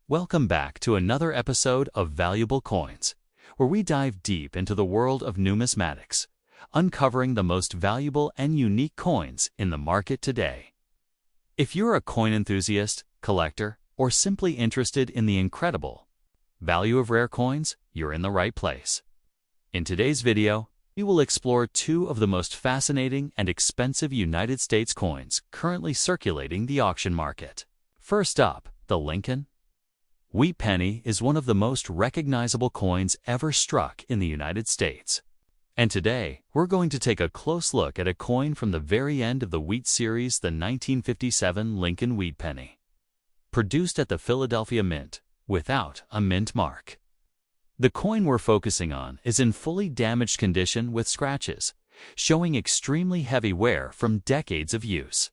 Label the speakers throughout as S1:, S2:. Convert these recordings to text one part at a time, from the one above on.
S1: Welcome back to another episode of Valuable Coins, where we dive deep into the world of numismatics, uncovering the most valuable and unique coins in the market today. If you're a coin enthusiast, collector, or simply interested in the incredible value of rare coins, you're in the right place. In today's video, we will explore two of the most fascinating and expensive United States coins currently circulating the auction market. First up, the Lincoln Wheat Penny is one of the most recognizable coins ever struck in the United States. And today, we're going to take a close look at a coin from the very end of the Wheat series, the 1957 Lincoln Wheat Penny. Produced at the Philadelphia Mint, without a mint mark. The coin we're focusing on is in fully damaged condition with scratches, showing extremely heavy wear from decades of use.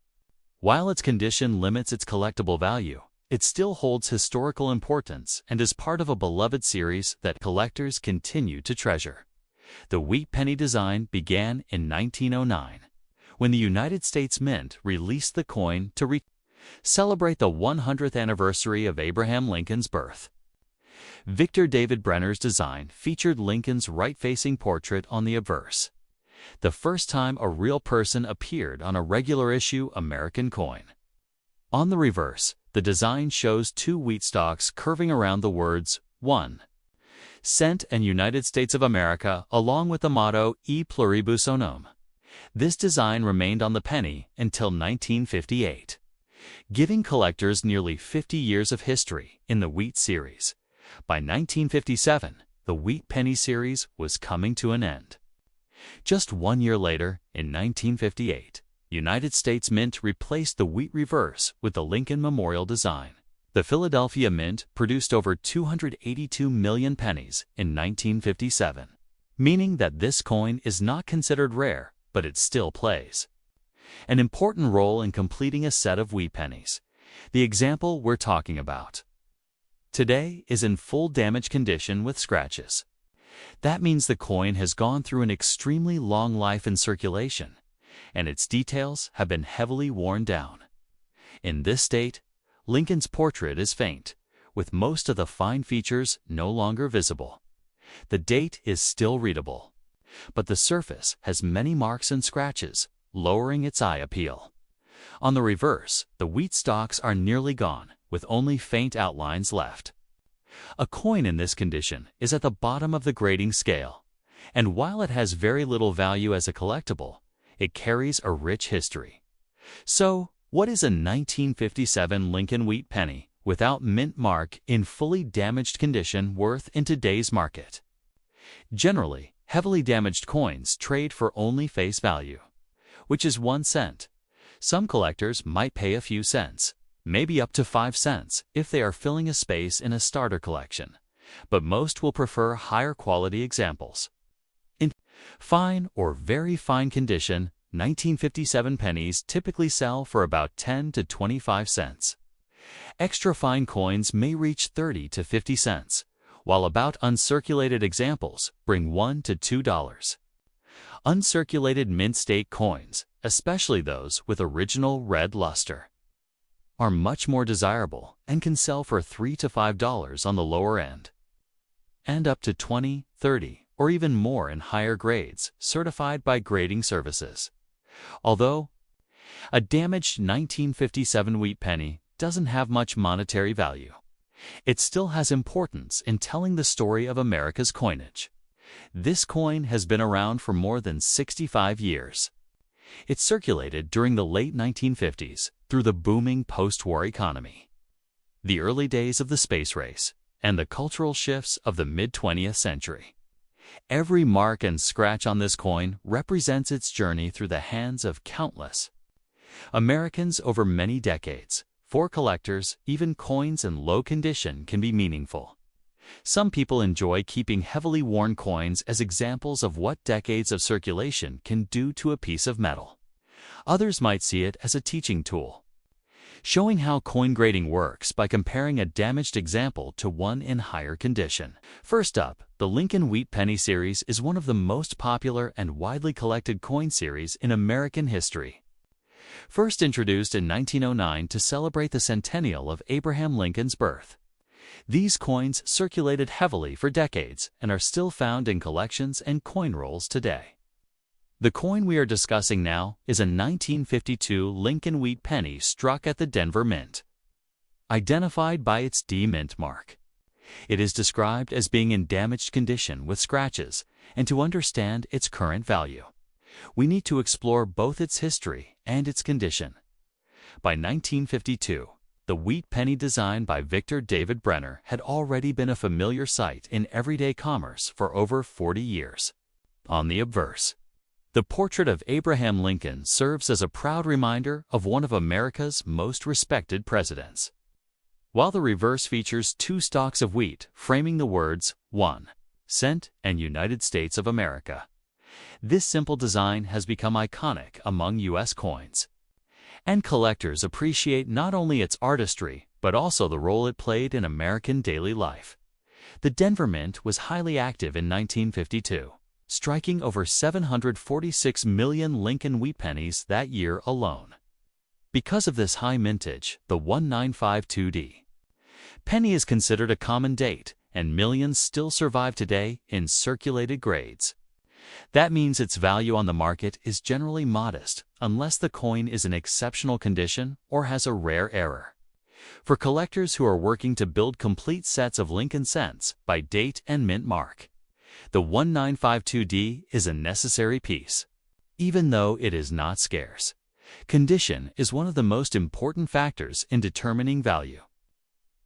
S1: While its condition limits its collectible value, it still holds historical importance and is part of a beloved series that collectors continue to treasure. The Wheat Penny design began in 1909, when the United States Mint released the coin to celebrate the 100th anniversary of Abraham Lincoln's birth. Victor David Brenner's design featured Lincoln's right-facing portrait on the obverse, the first time a real person appeared on a regular issue American coin. On the reverse, the design shows two wheat stalks curving around the words 1 Cent and United States of America, along with the motto E pluribus unum. This design remained on the penny until 1958, giving collectors nearly 50 years of history in the Wheat series. By 1957, the Wheat Penny series was coming to an end. Just 1 year later, in 1958, United States Mint replaced the wheat reverse with the Lincoln Memorial design. The Philadelphia Mint produced over 282 million pennies in 1957, meaning that this coin is not considered rare, but it still plays an important role in completing a set of wheat pennies. The example we're talking about today is in full damage condition with scratches. That means the coin has gone through an extremely long life in circulation, and its details have been heavily worn down. In this state, Lincoln's portrait is faint, with most of the fine features no longer visible. The date is still readable, but the surface has many marks and scratches, lowering its eye appeal. On the reverse, the wheat stalks are nearly gone, with only faint outlines left. A coin in this condition is at the bottom of the grading scale, and while it has very little value as a collectible, it carries a rich history. So, what is a 1957 Lincoln Wheat Penny without mint mark in fully damaged condition worth in today's market? Generally, heavily damaged coins trade for only face value, which is 1 cent. Some collectors might pay a few cents, maybe up to 5 cents if they are filling a space in a starter collection, but most will prefer higher quality examples. In fine or very fine condition, 1957 pennies typically sell for about 10 to 25 cents. Extra fine coins may reach 30 to 50 cents, while about uncirculated examples bring $1 to $2. Uncirculated mint state coins, especially those with original red luster, are much more desirable and can sell for $3 to $5 on the lower end, and up to 20, 30, or even more in higher grades certified by grading services. Although a damaged 1957 wheat penny doesn't have much monetary value, it still has importance in telling the story of America's coinage. This coin has been around for more than 65 years. It circulated during the late 1950s through the booming post-war economy, the early days of the space race, and the cultural shifts of the mid-20th century. Every mark and scratch on this coin represents its journey through the hands of countless Americans over many decades. For collectors, even coins in low condition can be meaningful. Some people enjoy keeping heavily worn coins as examples of what decades of circulation can do to a piece of metal. Others might see it as a teaching tool, showing how coin grading works by comparing a damaged example to one in higher condition. First up, the Lincoln Wheat Penny series is one of the most popular and widely collected coin series in American history. First introduced in 1909 to celebrate the centennial of Abraham Lincoln's birth, These coins circulated heavily for decades and are still found in collections and coin rolls today. The coin we are discussing now is a 1952 Lincoln wheat penny struck at the Denver Mint, identified by its D Mint mark. It is described as being in damaged condition with scratches, and to understand its current value, we need to explore both its history and its condition. By 1952, the wheat penny design by Victor David Brenner had already been a familiar sight in everyday commerce for over 40 years. On the obverse, the portrait of Abraham Lincoln serves as a proud reminder of one of America's most respected presidents, while the reverse features two stalks of wheat framing the words 1 cent and United States of America. This simple design has become iconic among U.S. coins, and collectors appreciate not only its artistry but also the role it played in American daily life. The Denver Mint was highly active in 1952, striking over 746 million Lincoln wheat pennies that year alone. Because of this high mintage, the 1952D penny is considered a common date, and millions still survive today in circulated grades. That means its value on the market is generally modest unless the coin is in exceptional condition or has a rare error. For collectors who are working to build complete sets of Lincoln cents by date and mint mark, the 1952D is a necessary piece. Even though it is not scarce, condition is one of the most important factors in determining value.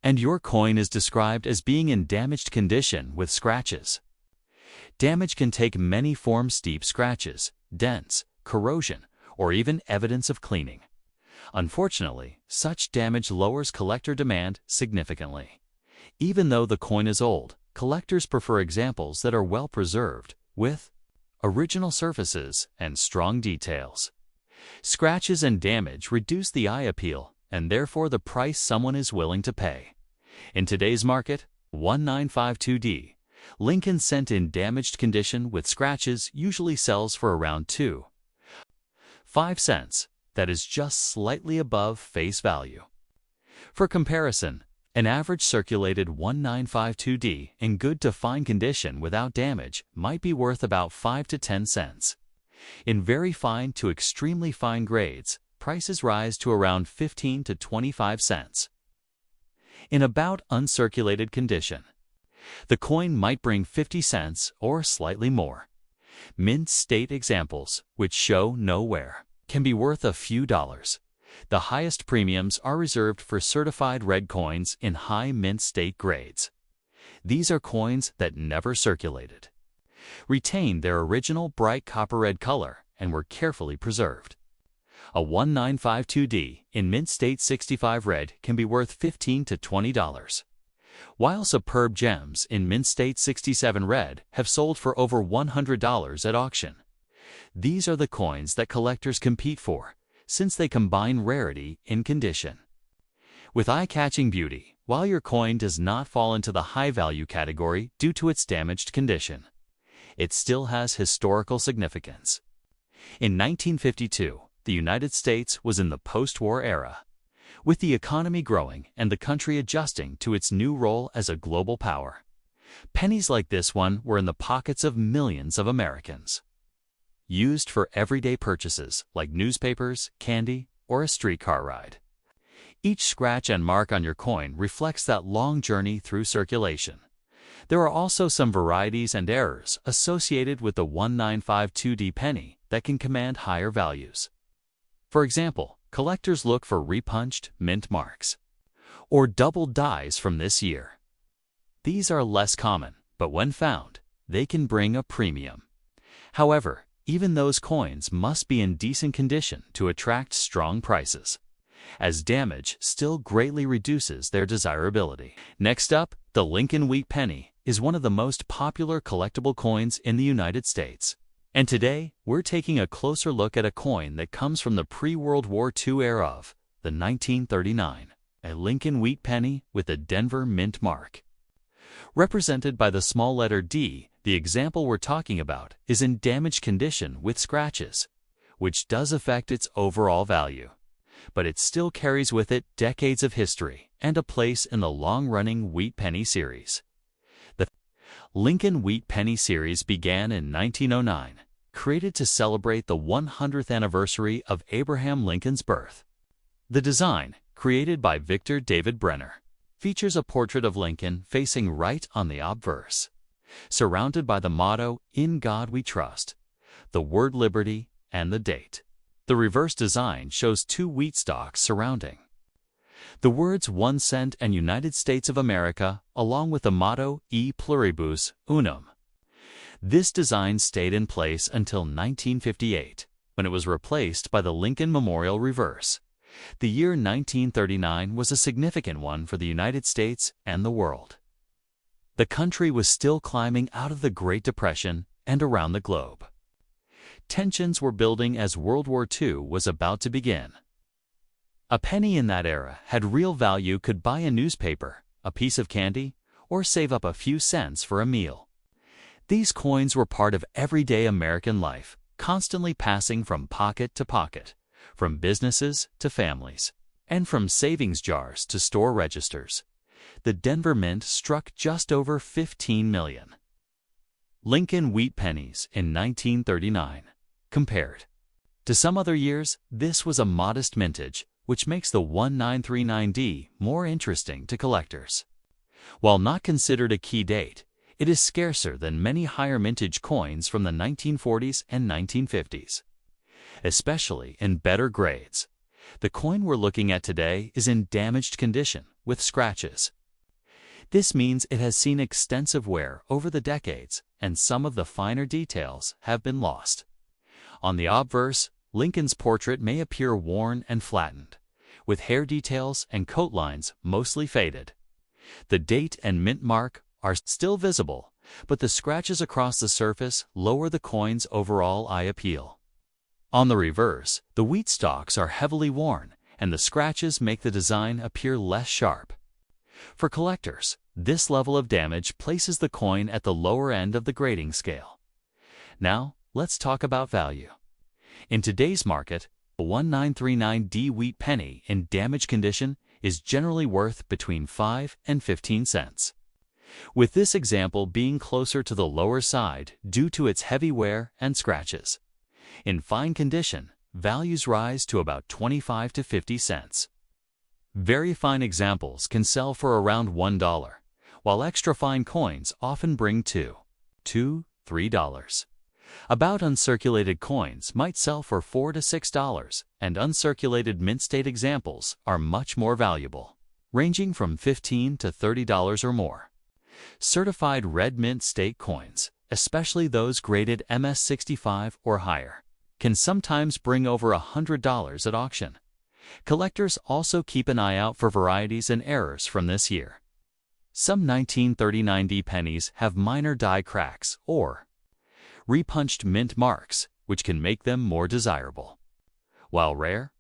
S1: And your coin is described as being in damaged condition with scratches. Damage can take many forms: deep scratches, dents, corrosion, or even evidence of cleaning. Unfortunately, such damage lowers collector demand significantly. Even though the coin is old, collectors prefer examples that are well preserved, with original surfaces and strong details. Scratches and damage reduce the eye appeal and therefore the price someone is willing to pay. In today's market, 1952D Lincoln cent in damaged condition with scratches usually sells for around 2.5 cents. That is just slightly above face value. For comparison, an average circulated 1952D in good to fine condition without damage might be worth about 5 to 10 cents. In very fine to extremely fine grades, prices rise to around 15 to 25 cents. In about uncirculated condition, the coin might bring 50 cents or slightly more. Mint state examples, which show no wear, can be worth a few dollars. The highest premiums are reserved for certified red coins in high mint state grades. These are coins that never circulated, retained their original bright copper red color, and were carefully preserved. A 1952D in mint state 65 red can be worth $15 to $20, while superb gems in mint state 67 red have sold for over $100 at auction. These are the coins that collectors compete for, since they combine rarity in condition with eye-catching beauty. While your coin does not fall into the high-value category due to its damaged condition, it still has historical significance. In 1952, the United States was in the post-war era, with the economy growing and the country adjusting to its new role as a global power. Pennies like this one were in the pockets of millions of Americans, used for everyday purchases like newspapers, candy, or a streetcar ride. Each scratch and mark on your coin reflects that long journey through circulation. There are also some varieties and errors associated with the 1952D penny that can command higher values. For example, collectors look for repunched mint marks or doubled dies from this year. These are less common, but when found, they can bring a premium. However, even those coins must be in decent condition to attract strong prices, as damage still greatly reduces their desirability. Next up, the Lincoln wheat penny is one of the most popular collectible coins in the United States. And today, we're taking a closer look at a coin that comes from the pre-World War II era of the 1939, a Lincoln wheat penny with a Denver Mint mark. Represented by the small letter D, the example we're talking about is in damaged condition with scratches, which does affect its overall value. but it still carries with it decades of history and a place in the long-running Wheat Penny series. The Lincoln Wheat Penny series began in 1909, created to celebrate the 100th anniversary of Abraham Lincoln's birth. The design, created by Victor David Brenner, features a portrait of Lincoln facing right on the obverse, surrounded by the motto, "In God We Trust," the word liberty, and the date. The reverse design shows two wheat stalks surrounding the words 1 cent and United States of America, along with the motto E pluribus unum. This design stayed in place until 1958, when it was replaced by the Lincoln Memorial reverse. The year 1939 was a significant one for the United States and the world. The country was still climbing out of the Great Depression and around the globe. Tensions were building as World War II was about to begin. A penny in that era had real value, could buy a newspaper, a piece of candy, or save up a few cents for a meal. These coins were part of everyday American life, constantly passing from pocket to pocket, from businesses to families, and from savings jars to store registers. The Denver Mint struck just over 15 million. Lincoln Wheat Pennies in 1939. Compared to some other years, this was a modest mintage, which makes the 1939D more interesting to collectors. While not considered a key date, it is scarcer than many higher mintage coins from the 1940s and 1950s, especially in better grades. The coin we're looking at today is in damaged condition with scratches. This means it has seen extensive wear over the decades, and some of the finer details have been lost. On the obverse, Lincoln's portrait may appear worn and flattened, with hair details and coat lines mostly faded. The date and mint mark are still visible, but the scratches across the surface lower the coin's overall eye appeal. On the reverse, the wheat stalks are heavily worn, and the scratches make the design appear less sharp. For collectors, this level of damage places the coin at the lower end of the grading scale. Now, let's talk about value. In today's market, a 1939D wheat penny in damaged condition is generally worth between 5 and 15 cents. With this example being closer to the lower side due to its heavy wear and scratches. In fine condition, values rise to about 25 to 50 cents. Very fine examples can sell for around $1, while extra fine coins often bring $2 to $3. About uncirculated coins might sell for $4 to $6, and uncirculated mint state examples are much more valuable, ranging from $15 to $30 or more. Certified red mint state coins, especially those graded MS65 or higher, can sometimes bring over $100 at auction. Collectors also keep an eye out for varieties and errors from this year. Some 1939D pennies have minor die cracks or repunched mint marks, which can make them more desirable. While rare,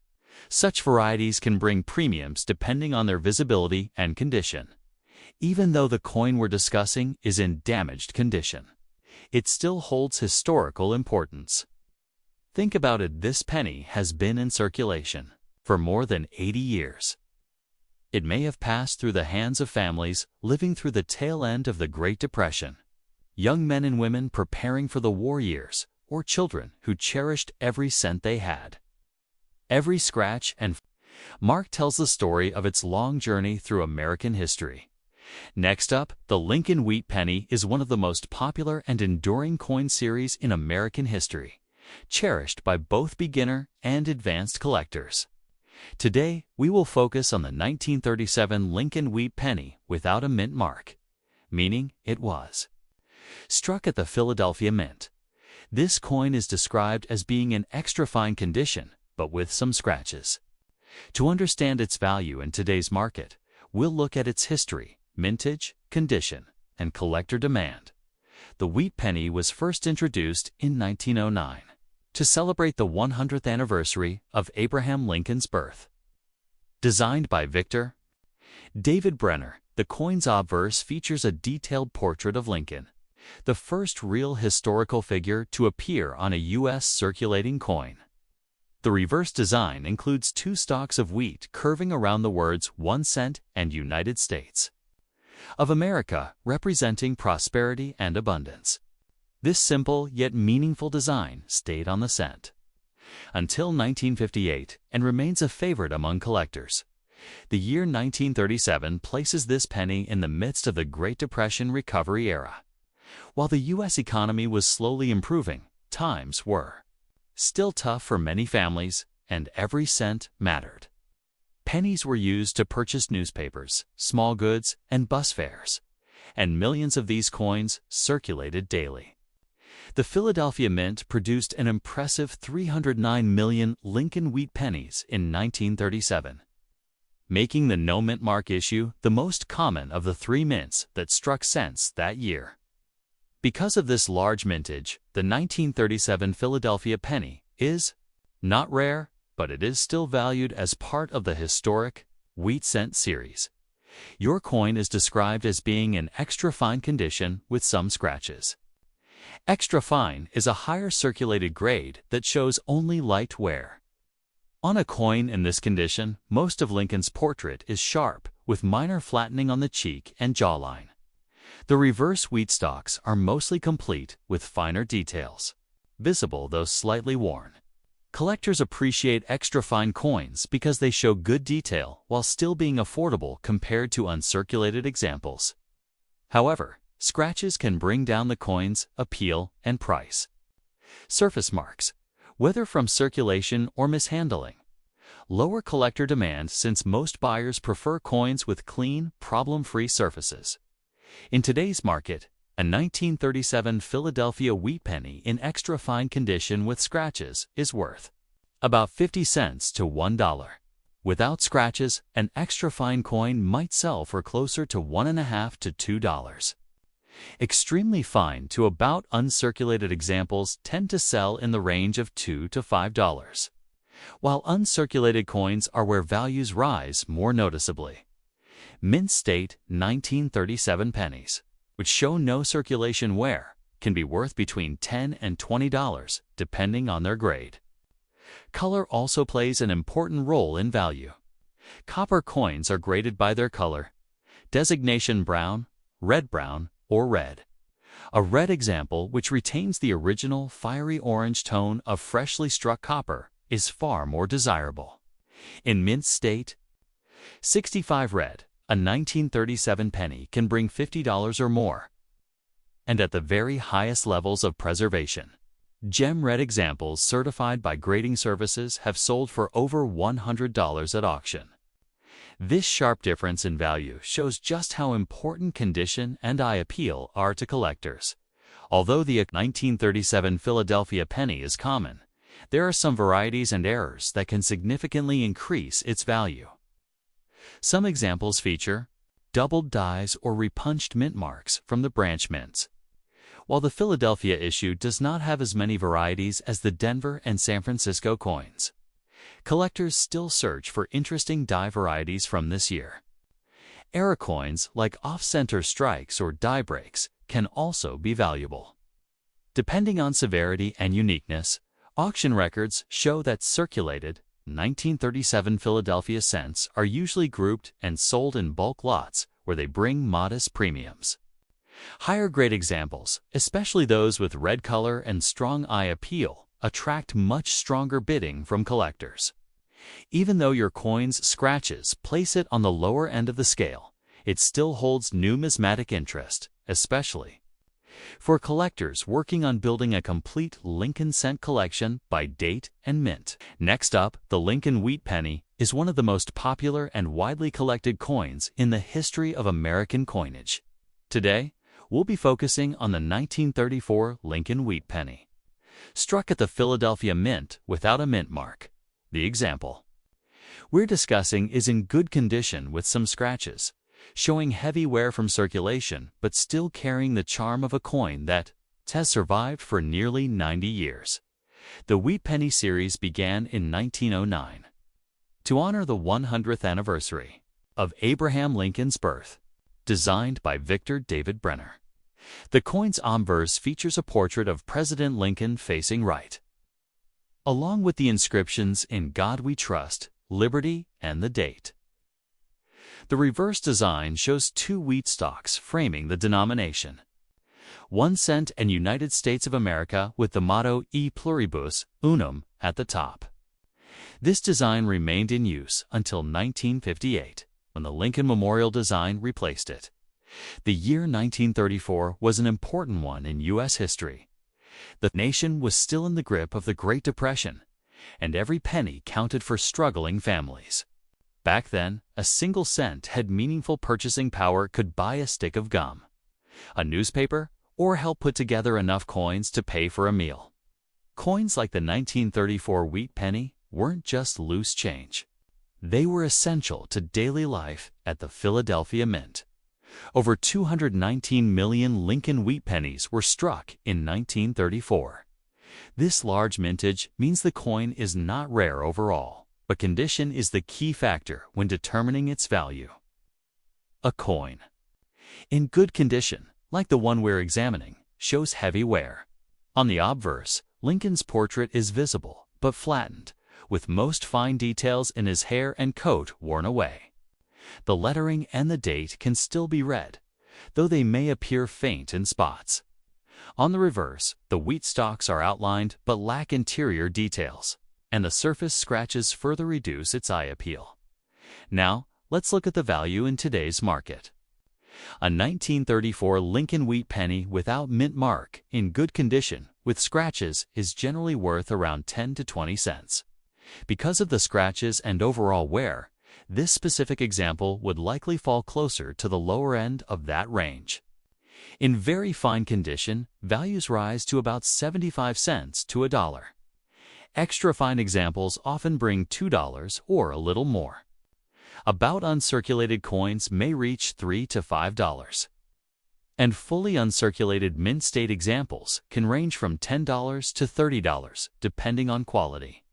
S1: such varieties can bring premiums depending on their visibility and condition. Even though the coin we're discussing is in damaged condition, it still holds historical importance. Think about it, this penny has been in circulation for more than 80 years. It may have passed through the hands of families living through the tail end of the Great Depression, young men and women preparing for the war years, or children who cherished every cent they had. Every scratch and mark tells the story of its long journey through American history. Next up, the Lincoln Wheat Penny is one of the most popular and enduring coin series in American history, cherished by both beginner and advanced collectors. Today, we will focus on the 1937 Lincoln Wheat Penny without a mint mark, meaning it was struck at the Philadelphia Mint. This coin is described as being in extra fine condition, but with some scratches. To understand its value in today's market, we'll look at its history, mintage, condition, and collector demand. The wheat penny was first introduced in 1909 to celebrate the 100th anniversary of Abraham Lincoln's birth. Designed by Victor David Brenner, the coin's obverse features a detailed portrait of Lincoln, the first real historical figure to appear on a U.S. circulating coin. The reverse design includes two stalks of wheat curving around the words 1 cent and United States of America, representing prosperity and abundance. This simple yet meaningful design stayed on the cent until 1958 and remains a favorite among collectors. The year 1937 places this penny in the midst of the Great Depression recovery era. While the U.S. economy was slowly improving, times were still tough for many families, and every cent mattered. Pennies were used to purchase newspapers, small goods, and bus fares, and millions of these coins circulated daily. The Philadelphia Mint produced an impressive 309 million Lincoln wheat pennies in 1937, making the no mint mark issue the most common of the three mints that struck cents that year. Because of this large mintage, the 1937 Philadelphia penny is not rare, but it is still valued as part of the historic wheat cent series. Your coin is described as being in extra fine condition with some scratches. Extra fine is a higher circulated grade that shows only light wear. On a coin in this condition, most of Lincoln's portrait is sharp, with minor flattening on the cheek and jawline. The reverse wheat stalks are mostly complete with finer details, visible though slightly worn. Collectors appreciate extra fine coins because they show good detail while still being affordable compared to uncirculated examples. However, scratches can bring down the coin's appeal and price. Surface marks, whether from circulation or mishandling, lower collector demand since most buyers prefer coins with clean, problem-free surfaces. In today's market, a 1937 Philadelphia wheat penny in extra fine condition with scratches is worth about 50 cents to $1. Without scratches, an extra fine coin might sell for closer to $1.50 to $2. Extremely fine to about uncirculated examples tend to sell in the range of $2 to $5, while uncirculated coins are where values rise more noticeably. Mint State 1937 pennies, which show no circulation wear, can be worth between $10 and $20 depending on their grade. Color also plays an important role in value. Copper coins are graded by their color, designation brown, red-brown, or red. A red example, which retains the original fiery orange tone of freshly struck copper, is far more desirable. In Mint State 65 red, a 1937 penny can bring $50 or more, and at the very highest levels of preservation. Gem red examples certified by grading services have sold for over $100 at auction. This sharp difference in value shows just how important condition and eye appeal are to collectors. Although the 1937 Philadelphia penny is common, there are some varieties and errors that can significantly increase its value. Some examples feature doubled dies or repunched mint marks from the branch mints. While the Philadelphia issue does not have as many varieties as the Denver and San Francisco coins, collectors still search for interesting die varieties from this year. Error coins like off-center strikes or die breaks can also be valuable. Depending on severity and uniqueness, auction records show that circulated 1937 Philadelphia cents are usually grouped and sold in bulk lots where they bring modest premiums. Higher grade examples, especially those with red color and strong eye appeal, attract much stronger bidding from collectors. Even though your coin's scratches place it on the lower end of the scale, it still holds numismatic interest, especially for collectors working on building a complete Lincoln cent collection by date and mint. Next up, the Lincoln wheat penny is one of the most popular and widely collected coins in the history of American coinage. Today, we'll be focusing on the 1934 Lincoln wheat penny, struck at the Philadelphia Mint without a mint mark. The example we're discussing is in good condition with some scratches, showing heavy wear from circulation but still carrying the charm of a coin that has survived for nearly 90 years. The wheat penny series began in 1909 to honor the 100th anniversary of Abraham Lincoln's birth, designed by Victor David Brenner. The coin's obverse features a portrait of President Lincoln facing right. along with the inscriptions "In God We Trust," "Liberty," and the date. The reverse design shows two wheat stalks framing the denomination. 1 cent and United States of America with the motto E pluribus unum at the top. This design remained in use until 1958, when the Lincoln Memorial design replaced it. The year 1934 was an important one in U.S. history. The nation was still in the grip of the Great Depression, and every penny counted for struggling families. Back then, a single cent had meaningful purchasing power, could buy a stick of gum, a newspaper, or help put together enough coins to pay for a meal. Coins like the 1934 wheat penny weren't just loose change. They were essential to daily life at the Philadelphia Mint. Over 219 million Lincoln wheat pennies were struck in 1934. This large mintage means the coin is not rare overall, but condition is the key factor when determining its value. A coin in good condition, like the one we're examining, shows heavy wear. On the obverse, Lincoln's portrait is visible, but flattened, with most fine details in his hair and coat worn away. The lettering and the date can still be read, though they may appear faint in spots. On the reverse, the wheat stalks are outlined but lack interior details, and the surface scratches further reduce its eye appeal. Now, let's look at the value in today's market. A 1934 Lincoln wheat penny without mint mark, in good condition, with scratches, is generally worth around 10 to 20 cents. Because of the scratches and overall wear, this specific example would likely fall closer to the lower end of that range. In very fine condition, values rise to about 75 cents to $1. Extra fine examples often bring $2 or a little more. About uncirculated coins may reach $3 to $5. And fully uncirculated mint state examples can range from $10 to $30, depending on quality.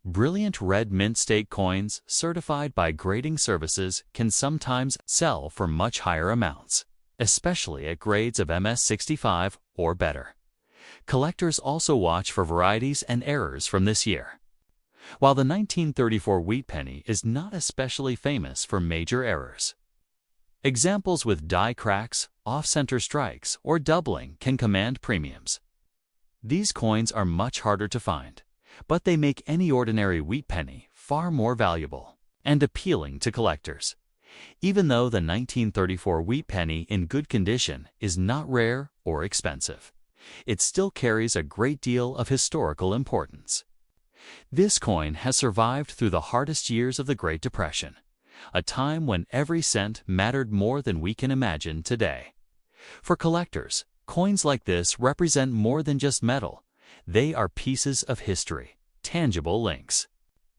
S1: Brilliant red mint state coins certified by grading services can sometimes sell for much higher amounts, especially at grades of MS-65 or better. Collectors also watch for varieties and errors from this year. While the 1934 wheat penny is not especially famous for major errors, examples with die cracks, off-center strikes, or doubling can command premiums. These coins are much harder to find, but they make any ordinary wheat penny far more valuable and appealing to collectors. Even though the 1934 wheat penny in good condition is not rare or expensive, it still carries a great deal of historical importance. This coin has survived through the hardest years of the Great Depression, a time when every cent mattered more than we can imagine today. For collectors, coins like this represent more than just metal. They are pieces of history, tangible links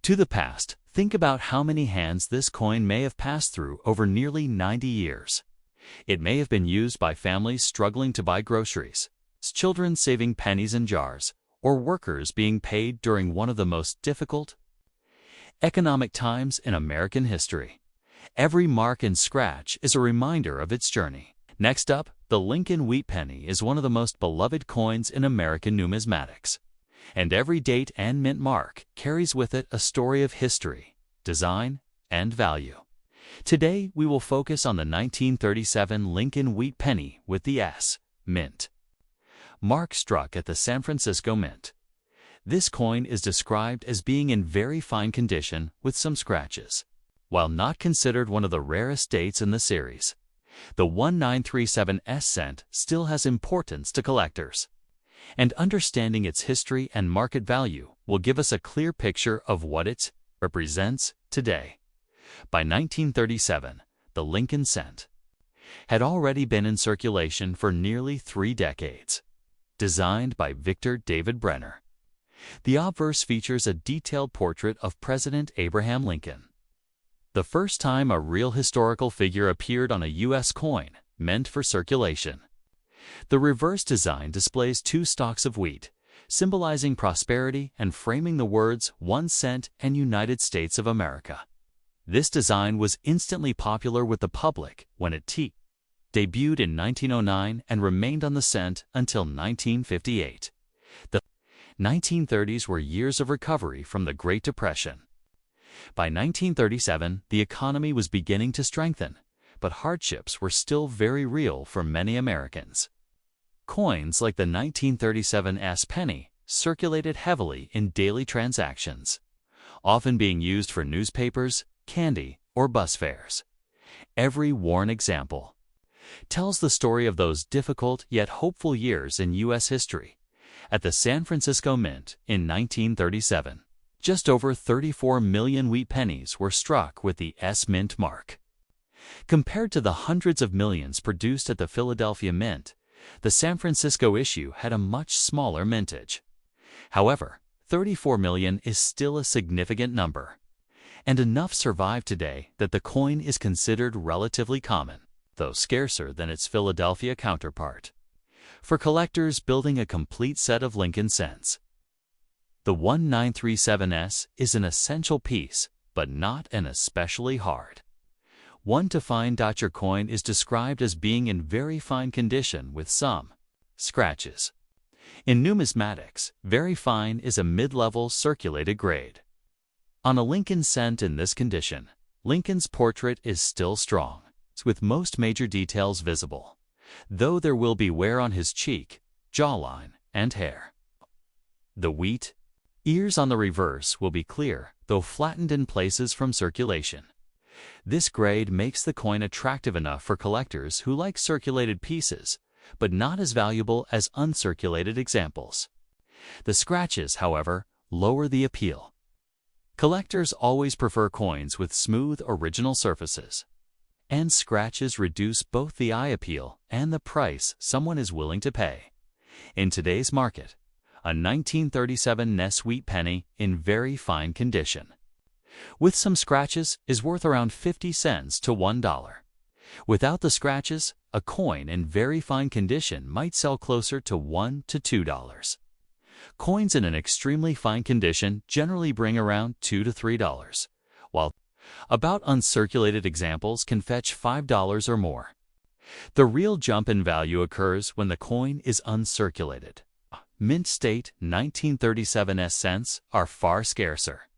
S1: to the past. Think about how many hands this coin may have passed through over nearly 90 years. It may have been used by families struggling to buy groceries, children saving pennies in jars, or workers being paid during one of the most difficult economic times in American history. Every mark and scratch is a reminder of its journey. Next up, the Lincoln wheat penny is one of the most beloved coins in American numismatics, and every date and mint mark carries with it a story of history, design, and value. Today, we will focus on the 1937 Lincoln wheat penny with the S, mint mark struck at the San Francisco Mint. This coin is described as being in very fine condition with some scratches. While not considered one of the rarest dates in the series, the 1937 S cent still has importance to collectors, and understanding its history and market value will give us a clear picture of what it represents today. By 1937, the Lincoln cent had already been in circulation for nearly 3 decades. Designed by Victor David Brenner, the obverse features a detailed portrait of President Abraham Lincoln, the first time a real historical figure appeared on a U.S. coin meant for circulation. The reverse design displays 2 stalks of wheat, symbolizing prosperity and framing the words 1 cent and United States of America. This design was instantly popular with the public when it debuted in 1909 and remained on the cent until 1958. The 1930s were years of recovery from the Great Depression. By 1937, the economy was beginning to strengthen, but hardships were still very real for many Americans. Coins like the 1937 penny circulated heavily in daily transactions, often being used for newspapers, candy, or bus fares. Every worn example tells the story of those difficult yet hopeful years in U.S. history. At the San Francisco Mint in 1937, just over 34 million wheat pennies were struck with the S Mint mark. Compared to the hundreds of millions produced at the Philadelphia Mint, the San Francisco issue had a much smaller mintage. However, 34 million is still a significant number, and enough survive today that the coin is considered relatively common, though scarcer than its Philadelphia counterpart. For collectors building a complete set of Lincoln cents, the 1937 is an essential piece, but not an especially hard one to find. Your coin is described as being in very fine condition with some scratches. In numismatics, very fine is a mid-level circulated grade. On a Lincoln cent in this condition, Lincoln's portrait is still strong, with most major details visible, though there will be wear on his cheek, jawline, and hair. The wheat ears on the reverse will be clear, though flattened in places from circulation. This grade makes the coin attractive enough for collectors who like circulated pieces, but not as valuable as uncirculated examples. The scratches, however, lower the appeal. Collectors always prefer coins with smooth original surfaces, and scratches reduce both the eye appeal and the price someone is willing to pay. In today's market, a 1937 wheat penny in very fine condition, with some scratches, is worth around 50 cents to $1. Without the scratches, a coin in very fine condition might sell closer to $1 to $2. Coins in an extremely fine condition generally bring around $2 to $3, while about uncirculated examples can fetch $5 or more. The real jump in value occurs when the coin is uncirculated. Mint state 1937 cents are far scarcer,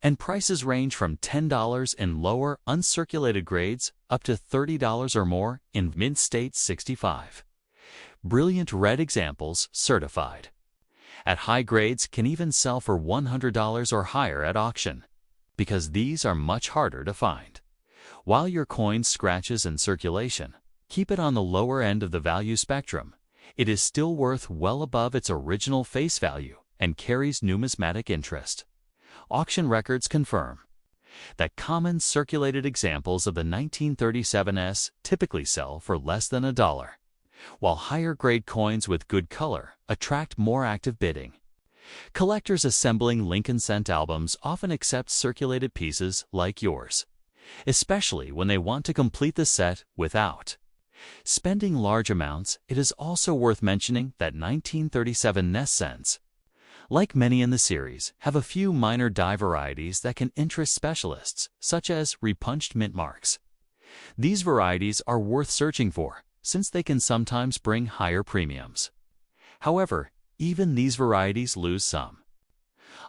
S1: and prices range from $10 in lower uncirculated grades up to $30 or more in mint state 65. Brilliant red examples certified at high grades can even sell for $100 or higher at auction, because these are much harder to find. While your coin's scratches in circulation keep it on the lower end of the value spectrum, it is still worth well above its original face value and carries numismatic interest. Auction records confirm that common circulated examples of the 1937 typically sell for less than $1, while higher-grade coins with good color attract more active bidding. Collectors assembling Lincoln cent albums often accept circulated pieces like yours, especially when they want to complete the set without spending large amounts. It is also worth mentioning that 1937 cents, like many in the series, have a few minor die varieties that can interest specialists, such as repunched mint marks. These varieties are worth searching for, since they can sometimes bring higher premiums. However, even these varieties lose some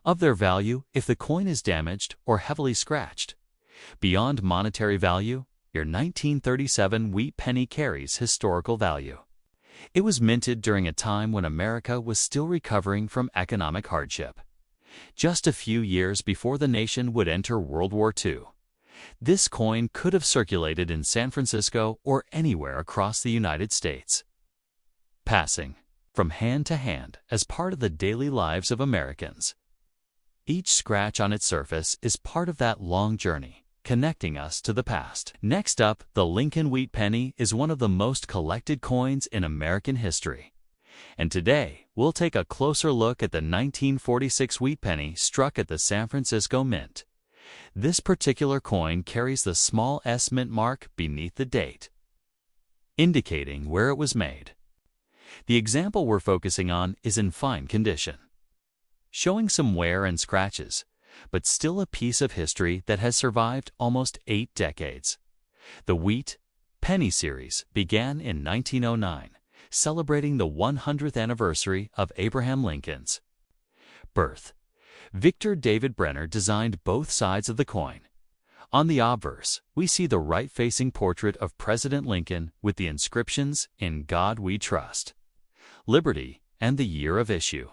S1: of their value if the coin is damaged or heavily scratched. Beyond monetary value, your 1937 wheat penny carries historical value. It was minted during a time when America was still recovering from economic hardship, just a few years before the nation would enter World War II. This coin could have circulated in San Francisco or anywhere across the United States, passing from hand to hand as part of the daily lives of Americans. Each scratch on its surface is part of that long journey, connecting us to the past. Next up, the Lincoln wheat penny is one of the most collected coins in American history. And today, we'll take a closer look at the 1946 wheat penny struck at the San Francisco Mint. This particular coin carries the small S mint mark beneath the date, indicating where it was made. The example we're focusing on is in fine condition, showing some wear and scratches, but still a piece of history that has survived almost 8 decades. The Wheat Penny series began in 1909, celebrating the 100th anniversary of Abraham Lincoln's Birth. Victor David Brenner designed both sides of the coin. On the obverse, we see the right-facing portrait of President Lincoln with the inscriptions, "In God We Trust," "Liberty," and the year of issue.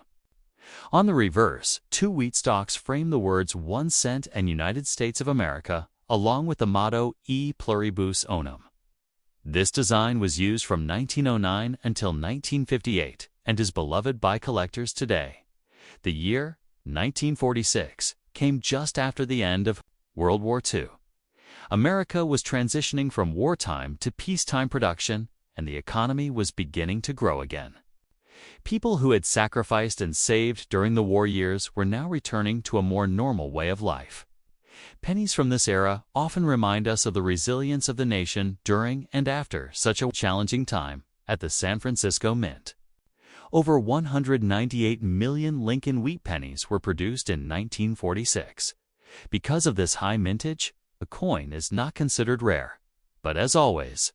S1: On the reverse, two wheat stalks frame the words 1 cent and United States of America, along with the motto E Pluribus Unum. This design was used from 1909 until 1958 and is beloved by collectors today. The year, 1946, came just after the end of World War II. America was transitioning from wartime to peacetime production, and the economy was beginning to grow again. People who had sacrificed and saved during the war years were now returning to a more normal way of life. Pennies from this era often remind us of the resilience of the nation during and after such a challenging time at the San Francisco Mint. Over 198 million Lincoln wheat pennies were produced in 1946. Because of this high mintage, the coin is not considered rare. But as always,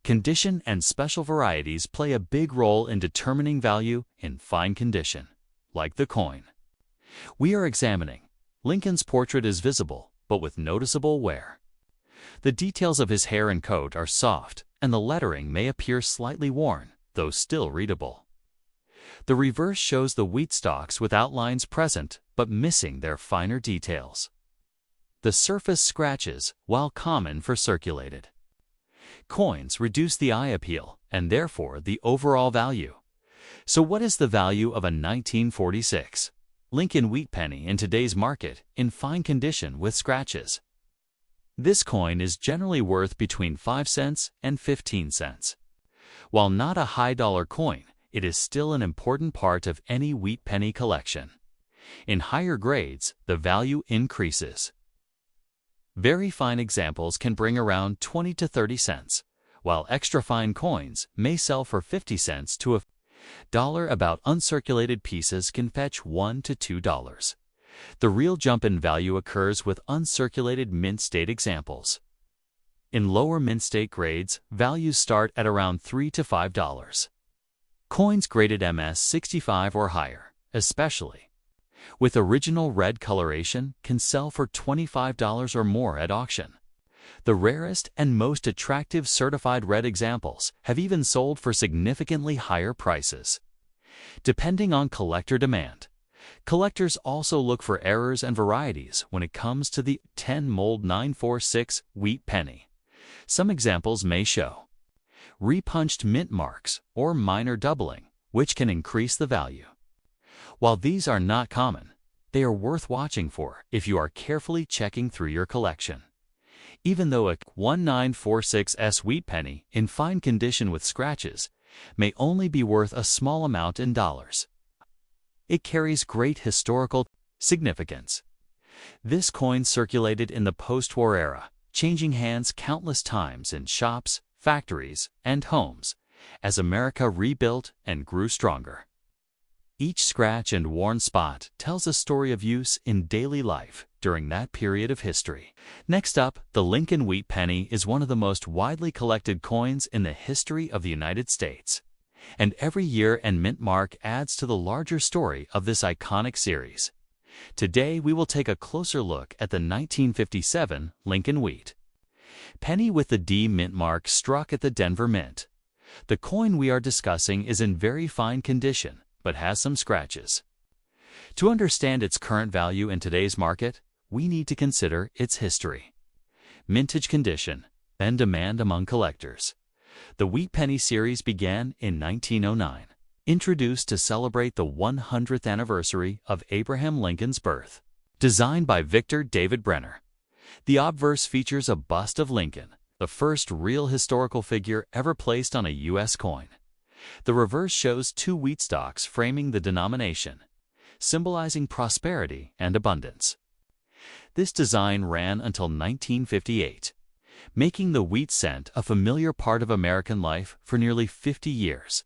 S1: condition and special varieties play a big role in determining value in fine condition, like the coin. We are examining. Lincoln's portrait is visible, but with noticeable wear. The details of his hair and coat are soft, and the lettering may appear slightly worn, though still readable. The reverse shows the wheat stalks with outlines present, but missing their finer details. The surface scratches, while common for circulated coins, reduce the eye appeal, and therefore the overall value. So what is the value of a 1946 Lincoln wheat penny in today's market in fine condition with scratches? This coin is generally worth between 5 cents and 15 cents. While not a high-dollar coin, it is still an important part of any wheat penny collection. In higher grades, the value increases. Very fine examples can bring around 20 to 30 cents, while extra fine coins may sell for 50 cents to $1. About uncirculated pieces can fetch $1 to $2. The real jump in value occurs with uncirculated mint state examples. In lower mint state grades, values start at around $3 to $5. Coins graded MS 65 or higher, especially with original red coloration, can sell for $25 or more at auction. The rarest and most attractive certified red examples have even sold for significantly higher prices. Depending on collector demand, collectors also look for errors and varieties when it comes to the 10 mold 946 wheat penny. Some examples may show repunched mint marks or minor doubling, which can increase the value. While these are not common, they are worth watching for if you are carefully checking through your collection. Even though a 1946S wheat penny in fine condition with scratches may only be worth a small amount in dollars, it carries great historical significance. This coin circulated in the post-war era, changing hands countless times in shops, factories, and homes as America rebuilt and grew stronger. Each scratch and worn spot tells a story of use in daily life during that period of history. Next up, the Lincoln wheat penny is one of the most widely collected coins in the history of the United States. And every year and mint mark adds to the larger story of this iconic series. Today we will take a closer look at the 1957 Lincoln wheat penny with the D mint mark struck at the Denver Mint. The coin we are discussing is in very fine condition, but has some scratches. To understand its current value in today's market, we need to consider its history, mintage condition, and demand among collectors. The wheat penny series began in 1909, introduced to celebrate the 100th anniversary of Abraham Lincoln's birth. Designed by Victor David Brenner, the obverse features a bust of Lincoln, the first real historical figure ever placed on a U.S. coin. The reverse shows two wheat stalks framing the denomination, symbolizing prosperity and abundance. This design ran until 1958, making the wheat cent a familiar part of American life for nearly 50 years.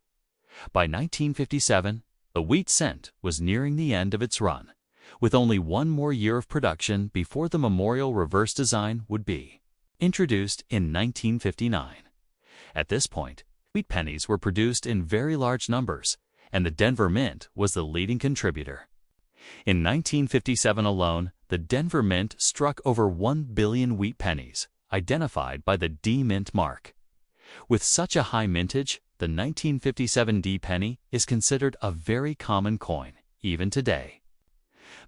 S1: By 1957, the wheat cent was nearing the end of its run, with only one more year of production before the memorial reverse design would be introduced in 1959. At this point, wheat pennies were produced in very large numbers, and the Denver Mint was the leading contributor. In 1957 alone, the Denver Mint struck over 1 billion wheat pennies, identified by the D Mint mark. With such a high mintage, the 1957 D penny is considered a very common coin, even today.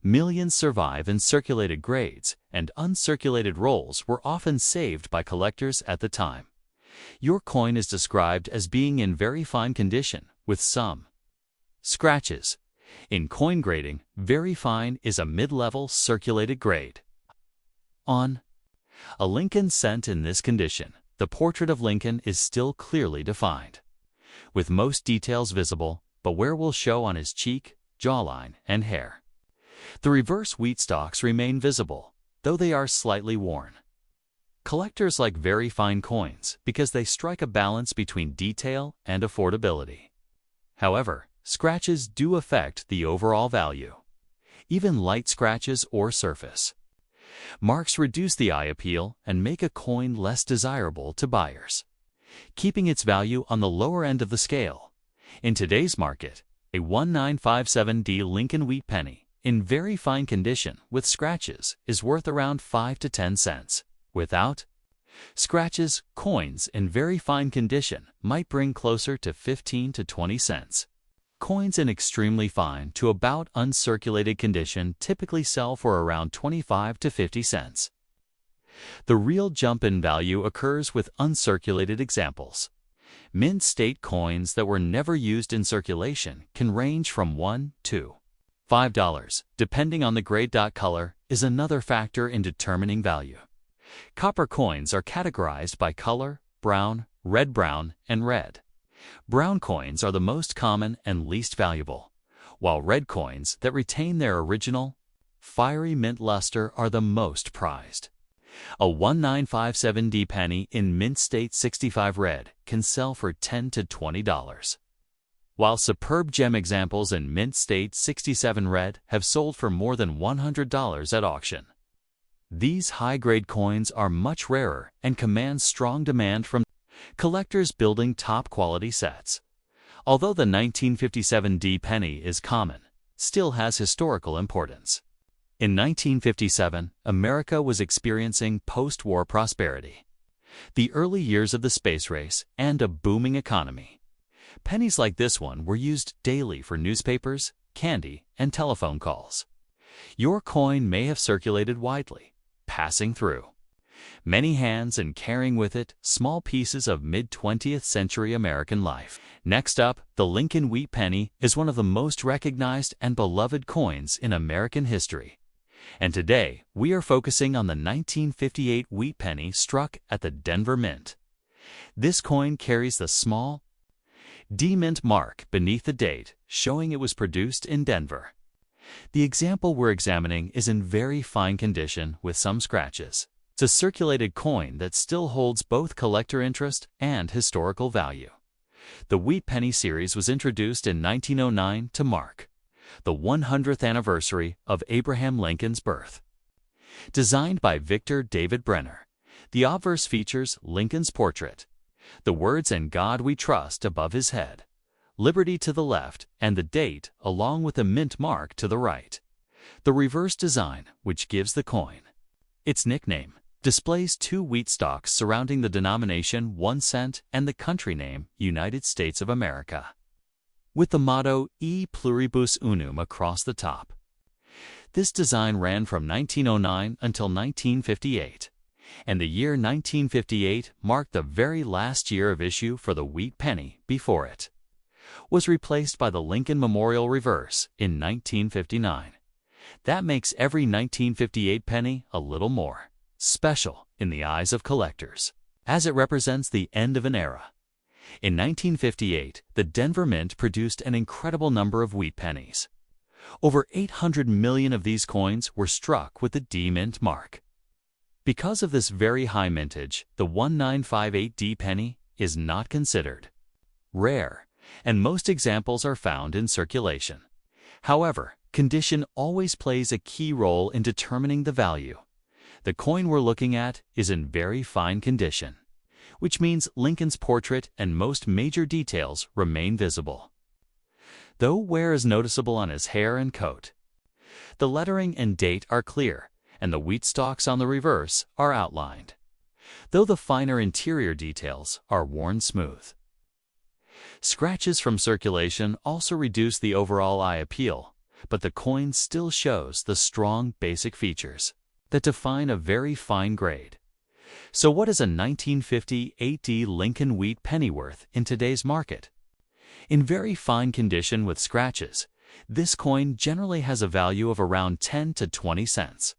S1: Millions survive in circulated grades, and uncirculated rolls were often saved by collectors at the time. Your coin is described as being in very fine condition, with some scratches. In coin grading, very fine is a mid-level circulated grade. On a Lincoln cent in this condition, the portrait of Lincoln is still clearly defined, with most details visible, but where will show on his cheek, jawline, and hair. The reverse wheat stalks remain visible, though they are slightly worn. Collectors like very fine coins because they strike a balance between detail and affordability. However, scratches do affect the overall value, even light scratches or surface. Marks reduce the eye appeal and make a coin less desirable to buyers, keeping its value on the lower end of the scale. In today's market, a 1957D Lincoln wheat penny in very fine condition with scratches is worth around 5 to 10 cents. Without scratches, coins in very fine condition might bring closer to 15 to 20 cents. Coins in extremely fine to about uncirculated condition typically sell for around 25 to 50 cents. The real jump in value occurs with uncirculated examples. Mint state coins that were never used in circulation can range from $1 to $5, depending on the grade. Color is another factor in determining value. Copper coins are categorized by color: brown, red-brown, and red. Brown coins are the most common and least valuable, while red coins that retain their original, fiery mint luster are the most prized. A 1957D penny in mint state 65 red can sell for $10 to $20, while superb gem examples in mint state 67 red have sold for more than $100 at auction. These high-grade coins are much rarer and command strong demand from collectors building top-quality sets. Although the 1957D penny is common, still has historical importance. In 1957, America was experiencing post-war prosperity, the early years of the space race, and a booming economy. Pennies like this one were used daily for newspapers, candy, and telephone calls. Your coin may have circulated widely, passing through many hands and carrying with it small pieces of mid-20th century American life. Next up, the Lincoln wheat penny is one of the most recognized and beloved coins in American history. And today, we are focusing on the 1958 wheat penny struck at the Denver Mint. This coin carries the small D Mint mark beneath the date, showing it was produced in Denver. The example we're examining is in very fine condition with some scratches. It's a circulated coin that still holds both collector interest and historical value. The wheat penny series was introduced in 1909 to mark the 100th anniversary of Abraham Lincoln's birth. Designed by Victor David Brenner, the obverse features Lincoln's portrait, the words "In God We Trust" above his head, Liberty to the left, and the date along with a mint mark to the right. The reverse design, which gives the coin its nickname, displays two wheat stalks surrounding the denomination 1 cent and the country name United States of America, with the motto E Pluribus Unum across the top. This design ran from 1909 until 1958, and the year 1958 marked the very last year of issue for the wheat penny before it was replaced by the Lincoln Memorial Reverse in 1959. That makes every 1958 penny a little more special in the eyes of collectors, as it represents the end of an era. In 1958, the Denver Mint produced an incredible number of wheat pennies. Over 800 million of these coins were struck with the D Mint mark. Because of this very high mintage, the 1958D penny is not considered rare, and most examples are found in circulation. However, condition always plays a key role in determining the value. The coin we're looking at is in very fine condition, which means Lincoln's portrait and most major details remain visible, though wear is noticeable on his hair and coat. The lettering and date are clear, and the wheat stalks on the reverse are outlined, though the finer interior details are worn smooth. Scratches from circulation also reduce the overall eye appeal, but the coin still shows the strong basic features that define a very fine grade. So what is a 1950 8D Lincoln wheat penny worth in today's market? In very fine condition with scratches, this coin generally has a value of around 10 to 20 cents.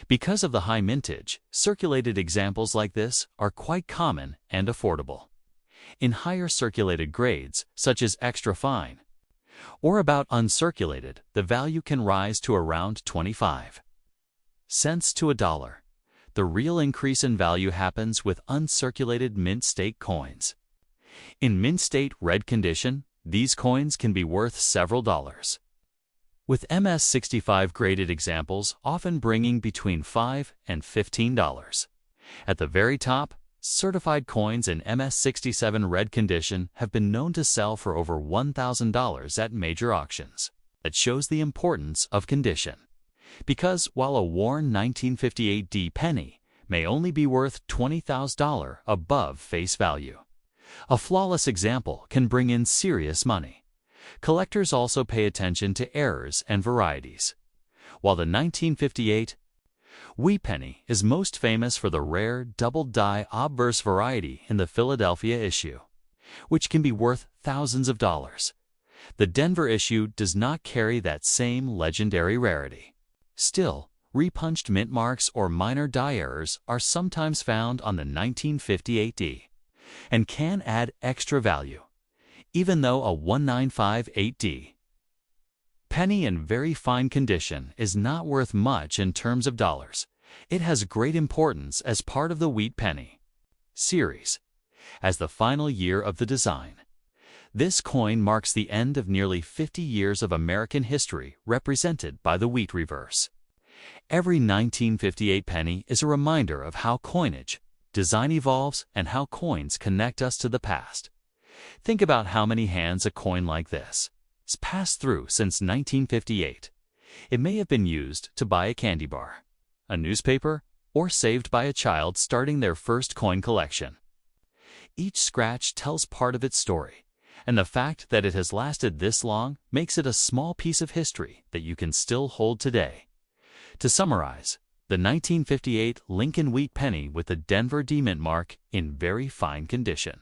S1: Because of the high mintage, circulated examples like this are quite common and affordable. In higher circulated grades, such as extra fine, or about uncirculated, the value can rise to around 25 cents to $1. The real increase in value happens with uncirculated mint state coins. In mint state red condition, these coins can be worth several dollars, with MS-65 graded examples often bringing between $5 and $15. At the very top, certified coins in MS-67 red condition have been known to sell for over $1,000 at major auctions. That shows the importance of condition. Because while a worn 1958D penny may only be worth $20,000 above face value, a flawless example can bring in serious money. Collectors also pay attention to errors and varieties. While the 1958 wheat penny is most famous for the rare double-die obverse variety in the Philadelphia issue, which can be worth thousands of dollars, the Denver issue does not carry that same legendary rarity. Still, repunched mint marks or minor die errors are sometimes found on the 1958D and can add extra value, even though a 1958D penny in very fine condition is not worth much in terms of dollars. It has great importance as part of the wheat penny series. As the final year of the design, this coin marks the end of nearly 50 years of American history represented by the wheat reverse. Every 1958 penny is a reminder of how coinage, design evolves and how coins connect us to the past. Think about how many hands a coin like this has passed through since 1958. It may have been used to buy a candy bar, a newspaper, or saved by a child starting their first coin collection. Each scratch tells part of its story, and the fact that it has lasted this long makes it a small piece of history that you can still hold today. To summarize, the 1958 Lincoln wheat penny with the Denver D mint mark in very fine condition,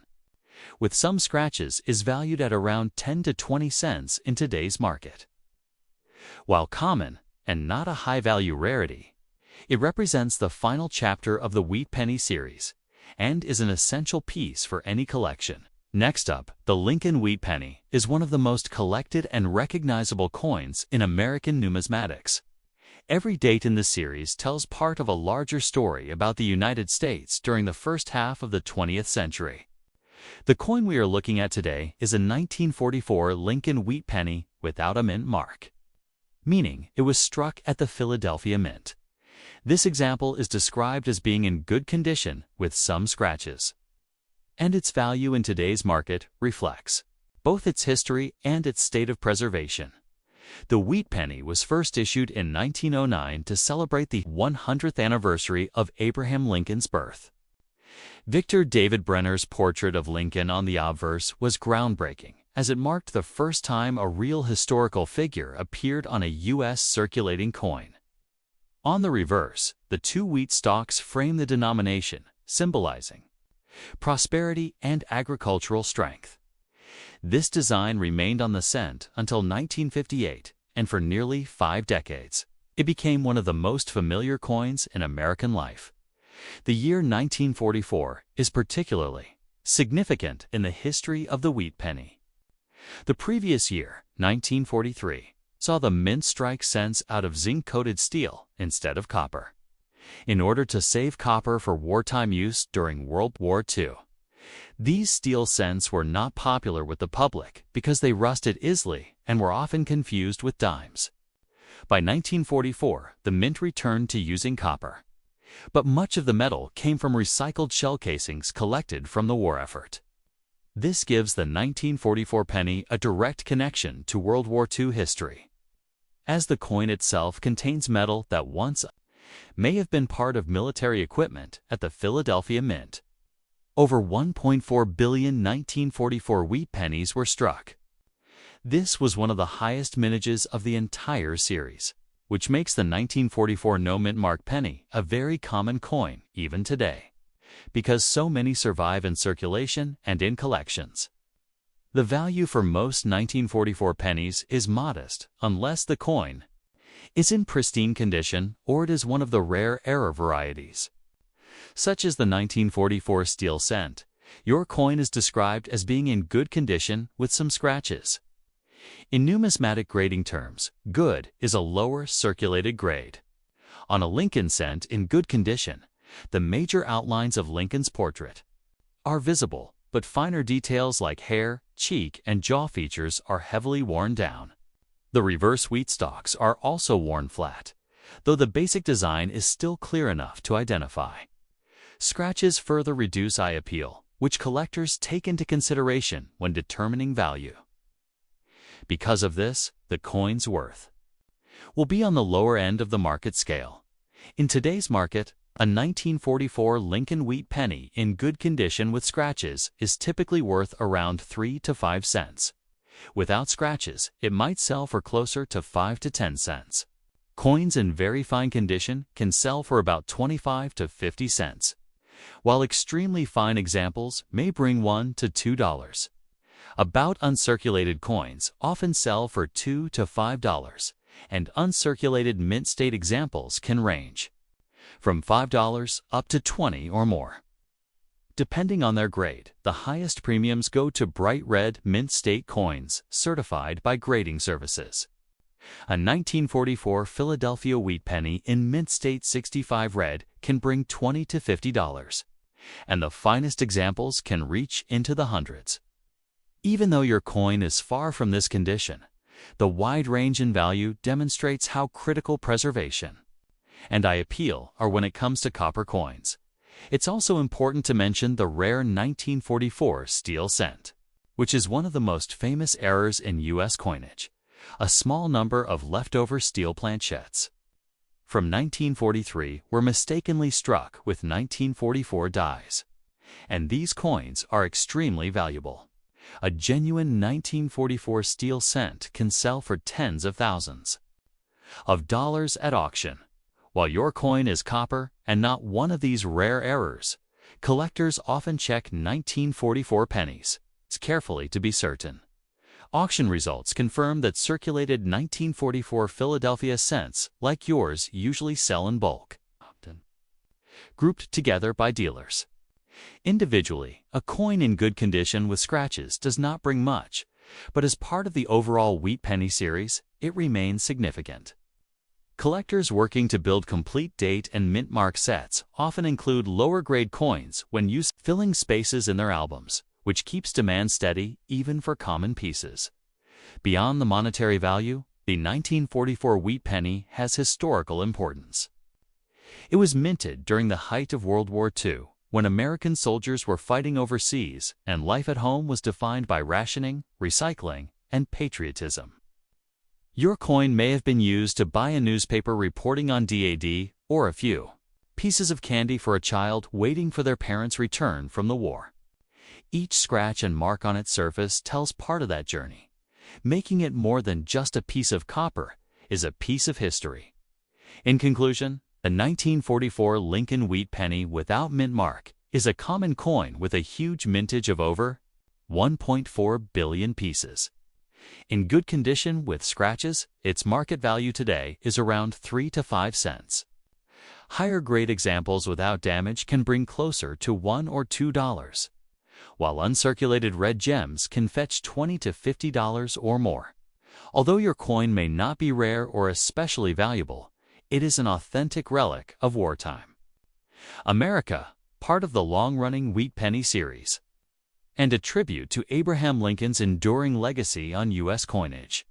S1: with some scratches, is valued at around 10 to 20 cents in today's market. While common and not a high-value rarity, it represents the final chapter of the wheat penny series and is an essential piece for any collection. Next up, the Lincoln wheat penny is one of the most collected and recognizable coins in American numismatics. Every date in the series tells part of a larger story about the United States during the first half of the 20th century. The coin we are looking at today is a 1944 Lincoln wheat penny without a mint mark, meaning it was struck at the Philadelphia Mint. This example is described as being in good condition with some scratches, and its value in today's market reflects both its history and its state of preservation. The wheat penny was first issued in 1909 to celebrate the 100th anniversary of Abraham Lincoln's birth. Victor David Brenner's portrait of Lincoln on the obverse was groundbreaking, as it marked the first time a real historical figure appeared on a U.S. circulating coin. On the reverse, the two wheat stalks frame the denomination, symbolizing prosperity and agricultural strength. This design remained on the cent until 1958, and for nearly 5 decades, it became one of the most familiar coins in American life. The year 1944 is particularly significant in the history of the wheat penny. The previous year, 1943, saw the mint strike cents out of zinc-coated steel instead of copper, in order to save copper for wartime use during World War II. These steel cents were not popular with the public because they rusted easily and were often confused with dimes. By 1944, the mint returned to using copper, but much of the metal came from recycled shell casings collected from the war effort. This gives the 1944 penny a direct connection to World War II history. as the coin itself contains metal that once may have been part of military equipment at the Philadelphia Mint. Over 1.4 billion 1944 wheat pennies were struck. This was one of the highest mintages of the entire series, which makes the 1944 no-mint mark penny a very common coin even today, because so many survive in circulation and in collections. The value for most 1944 pennies is modest unless the coin is in pristine condition or it is one of the rare error varieties. Such as the 1944 steel cent, your coin is described as being in good condition with some scratches. In numismatic grading terms, good is a lower circulated grade. On a Lincoln cent in good condition, the major outlines of Lincoln's portrait are visible, but finer details like hair, cheek, and jaw features are heavily worn down. The reverse wheat stalks are also worn flat, though the basic design is still clear enough to identify. Scratches further reduce eye appeal, which collectors take into consideration when determining value. Because of this, the coin's worth will be on the lower end of the market scale. In today's market, a 1944 Lincoln wheat penny in good condition with scratches is typically worth around 3 to 5 cents. Without scratches, it might sell for closer to 5 to 10 cents. Coins in very fine condition can sell for about 25 to 50 cents, while extremely fine examples may bring $1 to $2. About uncirculated coins often sell for $2 to $5, and uncirculated mint state examples can range from $5 up to $20 or more. Depending on their grade, the highest premiums go to bright red mint state coins certified by grading services. A 1944 Philadelphia wheat penny in mint state 65 red can bring $20 to $50, and the finest examples can reach into the hundreds. Even though your coin is far from this condition, the wide range in value demonstrates how critical preservation and eye appeal are when it comes to copper coins. It's also important to mention the rare 1944 steel cent, which is one of the most famous errors in U.S. coinage, a small number of leftover steel planchettes from 1943 were mistakenly struck with 1944 dies, and these coins are extremely valuable. A genuine 1944 steel cent can sell for tens of thousands of dollars at auction. While your coin is copper and not one of these rare errors, collectors often check 1944 pennies carefully to be certain. Auction results confirm that circulated 1944 Philadelphia cents like yours usually sell in bulk, grouped together by dealers. Individually, a coin in good condition with scratches does not bring much, but as part of the overall wheat penny series, it remains significant. Collectors working to build complete date and mint mark sets often include lower-grade coins when used, filling spaces in their albums, which keeps demand steady even for common pieces. Beyond the monetary value, the 1944 wheat penny has historical importance. It was minted during the height of World War II, when American soldiers were fighting overseas and life at home was defined by rationing, recycling, and patriotism. Your coin may have been used to buy a newspaper reporting on DAD or a few pieces of candy for a child waiting for their parents' return from the war. Each scratch and mark on its surface tells part of that journey. Making it more than just a piece of copper is a piece of history. In conclusion, the 1944 Lincoln wheat penny without mint mark is a common coin with a huge mintage of over 1.4 billion pieces. In good condition with scratches, its market value today is around 3 to 5 cents. Higher grade examples without damage can bring closer to $1 or $2, while uncirculated red gems can fetch $20 to $50 or more. Although your coin may not be rare or especially valuable, it is an authentic relic of wartime America, part of the long-running wheat penny series, and a tribute to Abraham Lincoln's enduring legacy on U.S. coinage.